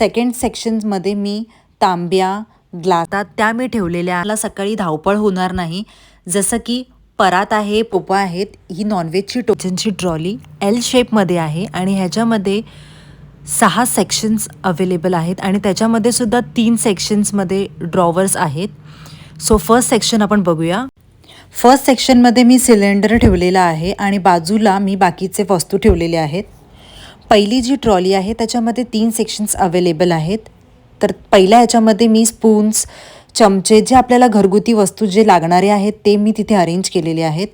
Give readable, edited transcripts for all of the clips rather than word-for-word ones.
Second सेक्शनमध्ये मी तांब्या ग्लासात त्या मी ठेवलेल्या. मला सकाळी धावपळ होणार नाही. जसं की परात आहे, पोपा आहेत. ही नॉनव्हेजची टोचनची ट्रॉली एल शेपमध्ये आहे आणि ह्याच्यामध्ये 6 सेक्शन्स अवेलेबल आहेत आणि त्याच्यामध्ये सुद्धा 3 सेक्शन्समध्ये ड्रॉवर्स आहेत. सो फर्स्ट सेक्शन आपण बघूया. फर्स्ट सेक्शनमध्ये मी सिलेंडर ठेवलेला आहे आणि बाजूला मी बाकीचे वस्तू ठेवलेले आहेत. पहिली जी ट्रॉली आहे त्याच्यामध्ये 3 सेक्शन्स अवेलेबल आहेत. तर पहिल्या ह्याच्यामध्ये मी स्पून्स, चमचे, जे आपल्याला घरगुती वस्तू जे लागणारे आहेत ते मी तिथे अरेंज केलेले आहेत.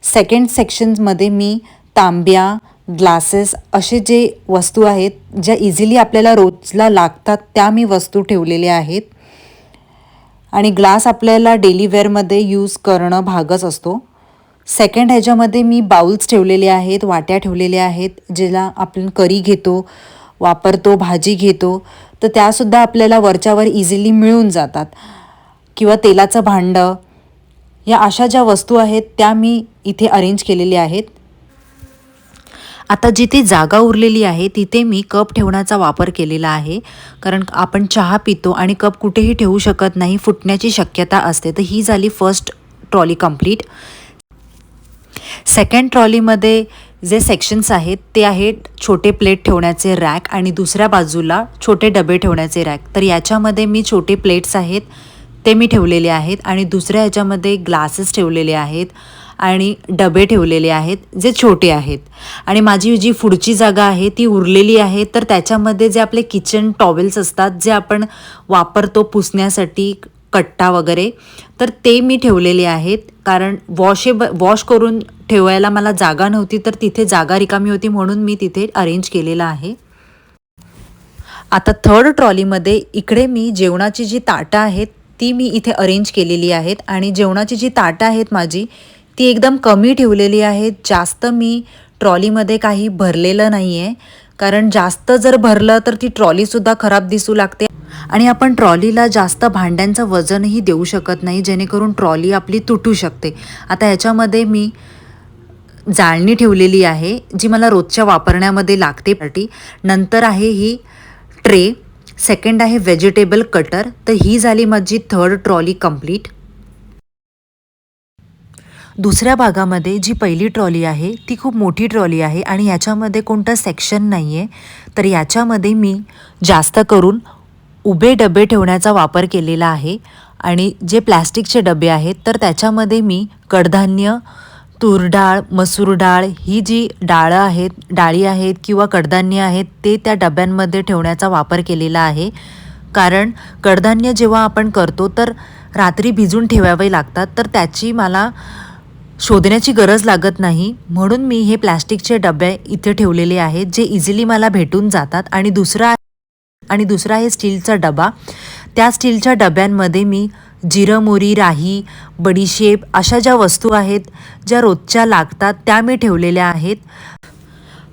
सेकंड सेक्शन्समध्ये मी तांब्या, ग्लासेस असे जे वस्तू आहेत ज्या इझिली आपल्याला रोजला लागतात त्या मी वस्तू ठेवलेल्या आहेत. आणि ग्लास आपल्याला डेली वेअरमध्ये यूज करणं भागच असतो. सेकंड ह्याच्यामध्ये मी बाउल्स ठेवलेले आहेत, वाट्या ठेवलेल्या आहेत, ज्याला आपण करी घेतो, वापरतो, भाजी घेतो, तर त्यासुद्धा आपल्याला वरच्यावर इझिली मिळून जातात. किंवा तेलाचं भांडं, या अशा ज्या वस्तू आहेत त्या मी इथे अरेंज केलेल्या आहेत. आता जिथे जागा उरलेली आहे तिथे मी कप ठेवण्याचा वापर केलेला आहे. कारण आपण चहा पितो आणि कप कुठेही ठेवू शकत नाही, फुटण्याची शक्यता असते. तर ही झाली फर्स्ट ट्रॉली कंप्लीट. सेकंड ट्रॉलीमध्ये जे सेक्शन्स आहेत ते आहेत छोटे प्लेट ठेवण्याचे रॅक आणि दुसऱ्या बाजूला छोटे डबे ठेवण्याचे रॅक. तर याच्यामध्ये मी छोटे प्लेट्स आहेत ते मी ठेवलेले आहेत आणि दुसऱ्या ह्याच्यामध्ये ग्लासेस ठेवलेले आहेत आणि डबे ठेवलेले आहेत जे छोटे आहेत. आणि माझी जी पुढची जागा आहे ती उरलेली आहे. तर त्याच्यामध्ये जे आपले किचन टॉवेल्स असतात जे आपण वापरतो पुसण्यासाठी, कट्टा वगैरे, तर ते मी ठेवलेले आहेत. कारण वॉश करून ठेवायला मला जागा नव्हती, तर तिथे जागा रिकामी होती म्हणून मी तिथे अरेंज केलेलं आहे. आता थर्ड ट्रॉलीमध्ये इकडे मी जेवणाची जी ताटं आहेत ती मी इथे अरेंज केलेली आहेत. आणि जेवणाची जी ताटं आहेत माझी ती एकदम कमी ठेवलेली आहेत. जास्त मी ट्रॉलीमध्ये काही भरलेलं नाही आहे. कारण जास्त जर भरलं तर ती ट्रॉलीसुद्धा खराब दिसू लागते आणि आपण ट्रॉलीला जास्त भांड्यांचं वजनही देऊ शकत नाही, जेणेकरून ट्रॉली आपली तुटू शकते. आता ह्याच्यामध्ये मी जाळणी ठेवलेली आहे जी मला रोजच्या वापरण्यामध्ये लागते. नंतर आहे ही ट्रे. सेकंड आहे व्हेजिटेबल कटर. तर ही झाली माझी थर्ड ट्रॉली कंप्लीट. दुसऱ्या भागामध्ये जी पहिली ट्रॉली आहे ती खूप मोठी ट्रॉली आहे आणि ह्याच्यामध्ये कोणतं सेक्शन नाही आहे. तर याच्यामध्ये मी जास्त करून उभे डबे ठेवण्याचा वापर केलेला आहे. आणि जे प्लॅस्टिकचे डबे आहेत तर त्याच्यामध्ये मी कडधान्य, तूर डाळ, मसूर डाळ, ही जी डाळी आहेत किंवा कडधान्य आहेत ते त्या डब्यांमध्ये ठेवण्याचा वापर केलेला आहे. कारण कडधान्य जेव्हा आपण करतो तर रात्री भिजून ठेवावे लागतात, तर त्याची मला शोधण्याची गरज लागत नाही, म्हणून मी हे प्लॅस्टिकचे डबे इथे ठेवलेले आहेत जे इझिली मला भेटून जातात. आणि दुसरा आहे स्टीलचा डबा. त्या स्टीलच्या डब्यांमध्ये मी जिरं, मोहरी, राई, बडीशेप अशा ज्या वस्तू आहेत ज्या रोजच्या लागतात त्या मी ठेवलेल्या आहेत.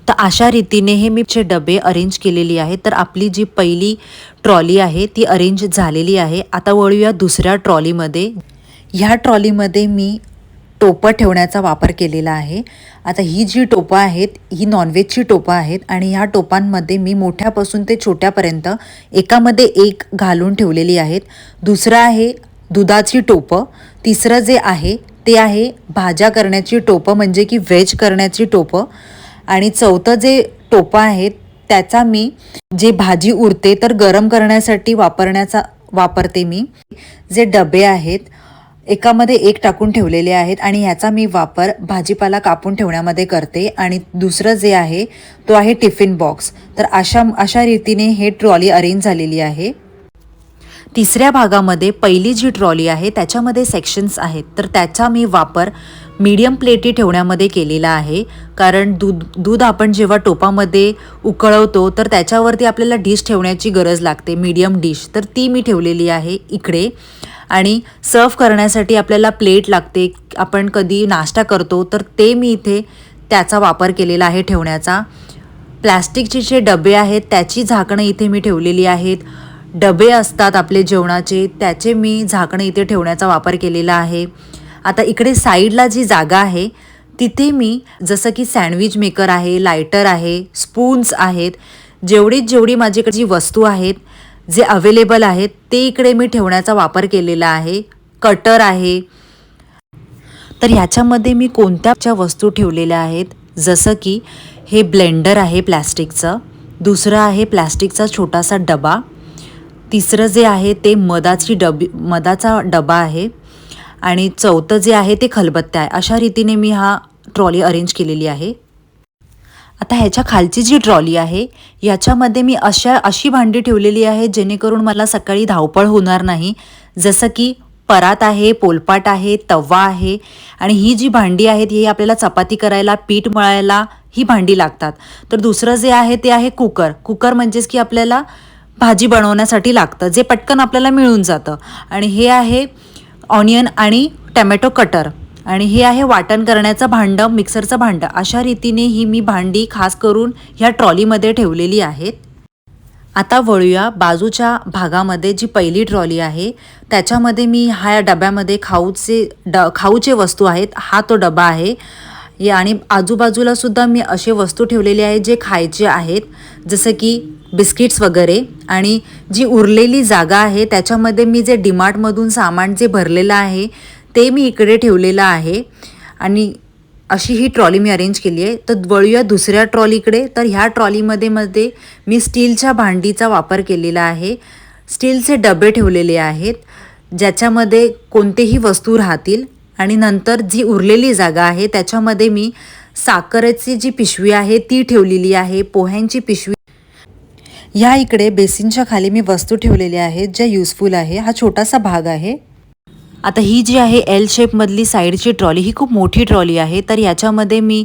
तर अशा रीतीने हे मी डबे अरेंज केलेली आहे. तर आपली जी पहिली ट्रॉली आहे ती अरेंज झालेली आहे. आता वळूया दुसऱ्या ट्रॉलीमध्ये. ह्या ट्रॉलीमध्ये मी टोपं ठेवण्याचा वापर केलेला आहे. आता ही जी टोपं आहेत ही नॉनव्हेजची टोपं आहेत आणि ह्या टोपांमध्ये मी मोठ्यापासून ते छोट्यापर्यंत एकामध्ये एक घालून ठेवलेली आहेत. दुसरं आहे दुधाची टोपं. तिसरं जे आहे ते आहे भाज्या करण्याची टोपं, म्हणजे की व्हेज करण्याची टोपं. आणि चौथं जे टोपं आहेत त्याचा मी जे भाजी उरते तर गरम करण्यासाठी वापरते मी. जे डबे आहेत एकामध्ये एक टाकून ठेवलेले आहेत आणि ह्याचा मी वापर भाजीपाला कापून ठेवण्यामध्ये करते. आणि दुसरं जे आहे तो आहे टिफिन बॉक्स. तर अशा रीतीने हे ट्रॉली अरेंज झालेली आहे. तिसऱ्या भागामध्ये पहिली जी ट्रॉली आहे त्याच्यामध्ये सेक्शन्स आहेत, तर त्याचा मी वापर मीडियम प्लेटी ठेवण्यामध्ये केलेला आहे. कारण दूध आपण जेव्हा टोपामध्ये उकळवतो तर त्याच्यावरती आपल्याला डिश ठेवण्याची गरज लागते, मीडियम डिश. तर ती मी ठेवलेली आहे इकडे. आणि सर्व करण्यासाठी आपल्याला प्लेट लागते, आपण कधी नाश्ता करतो तर ते मी इथे त्याचा वापर केलेला आहे ठेवण्याचा. प्लॅस्टिकचे जे डबे आहेत त्याची झाकणं इथे मी ठेवलेली आहेत. डबे असतात आपले जेवणाचे त्याचे मी झाकणं इथे ठेवण्याचा वापर केलेला आहे. आता इकडे साईडला जी जागा आहे तिथे मी जसं की सँडविच मेकर आहे, लायटर आहे, स्पून्स आहेत, जेवढी माझ्याकडे जी वस्तू आहेत जे अवेलेबल आहेत ते इकडे मी ठेवण्याचा वापर केलेला आहे. कटर आहे. तर ह्याच्यामध्ये मी कोणत्या वस्तू ठेवलेल्या आहेत, जसं की हे ब्लेंडर आहे प्लॅस्टिकचं, दुसरं आहे प्लॅस्टिकचा छोटासा डबा, तिसरं जे आहे ते मधाचा डबा आहे आणि चौथं जे आहे ते खलबत्ता आहे. अशा रीतीने मी हा ट्रॉली अरेंज केलेली आहे. आता ह्याच्या खालची जी ट्रॉली आहे याच्यामध्ये मी अशी भांडी ठेवलेली आहे जेणेकरून मला सकाळी धावपळ होणार नाही. जसं की परात आहे, पोलपाट आहे, तवा आहे आणि ही जी भांडी आहेत ही आपल्याला चपाती करायला, पीठ मळायला ही भांडी लागतात. तर दुसरं जे आहे ते आहे कुकर म्हणजेच की आपल्याला भाजी बनवण्यासाठी लागतं, जे पटकन आपल्याला मिळून जातं. आणि हे आहे ऑनियन आणि टमॅटो कटर आणि हे आहे वाटण करण्याचं भांडं, मिक्सरचं भांडं. अशा रीतीने ही मी भांडी खास करून ह्या ट्रॉलीमध्ये ठेवलेली आहेत. आता वळूया बाजूच्या भागामध्ये जी पहिली ट्रॉली आहे त्याच्यामध्ये मी ह्या डब्यामध्ये खाऊचे वस्तू आहेत. हा तो डबा आहे आणि आजूबाजूला सुद्धा मी असे वस्तू ठेवलेले आहेत जे खायचे आहेत, जसं की बिस्किट्स वगैरे. आणि जी उरलेली जागा आहे त्याच्यामध्ये मी जे डीमार्टमधून सामान जे भरलेलं आहे ते मी इकडे ठेवलेलं आहे आणि अशी ही ट्रॉली मी अरेंज केली आहे. तर वळूया दुसऱ्या ट्रॉलीकडे. तर ह्या ट्रॉलीमध्ये मी स्टीलच्या भांडीचा वापर केलेला आहे. स्टीलचे डबे ठेवलेले आहेत ज्याच्यामध्ये कोणतेही वस्तू राहतील. आणि नंतर जी उरलेली जागा आहे त्याच्यामध्ये मी साखरेची जी पिशवी आहे ती ठेवलेली आहे, पोह्यांची पिशवी. ह्या इकडे बेसिनच्या खाली मी वस्तू ठेवलेल्या आहेत ज्या युजफुल आहे. हा छोटासा भाग आहे. आता ही जी आहे एल शेपमधली साईडची ट्रॉली ही खूप मोठी ट्रॉली आहे. तर याच्यामध्ये मी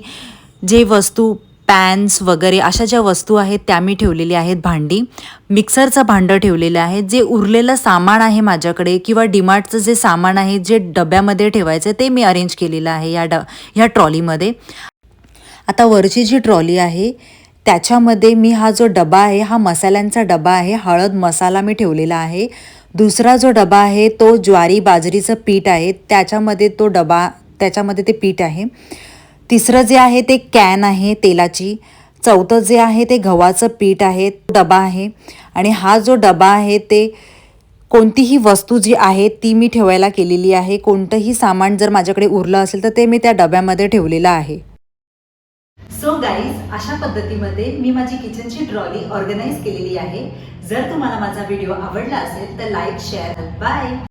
जे वस्तू पॅन्स वगैरे अशा ज्या वस्तू आहेत त्या मी ठेवलेल्या आहेत. भांडी, मिक्सरचं भांडं ठेवलेलं आहे. जे उरलेलं सामान आहे माझ्याकडे किंवा डीमार्टचं जे सामान आहे जे डब्यामध्ये ठेवायचं ते मी अरेंज केलेलं आहे ह्या ट्रॉलीमध्ये. आता वरची जी ट्रॉली आहे त्याच्यामध्ये मी हा जो डबा आहे हा मसाल्यांचा डबा आहे. हळद मसाला मी ठेवलेला आहे. दुसरा जो डबा आहे तो ज्वारी बाजरीचं पीठ आहे, त्याच्यामध्ये ते पीठ आहे. तिसरं जे आहे ते कॅन आहे तेलाची. चौथं जे आहे ते गव्हाचं पीठ आहे, डबा आहे. आणि हा जो डबा आहे ते कोणतीही वस्तू जी आहे ती मी ठेवायला केलेली आहे. कोणतंही सामान जर माझ्याकडे उरलं असेल तर ते मी त्या डब्यामध्ये ठेवलेलं आहे. सो गाईज, अशा पद्धतीमध्ये मी माझी किचनची ट्रॉली ऑर्गनाईज केलेली आहे. जर तुम्हाला माझा व्हिडिओ आवडला असेल तर लाईक, शेअर, बाय.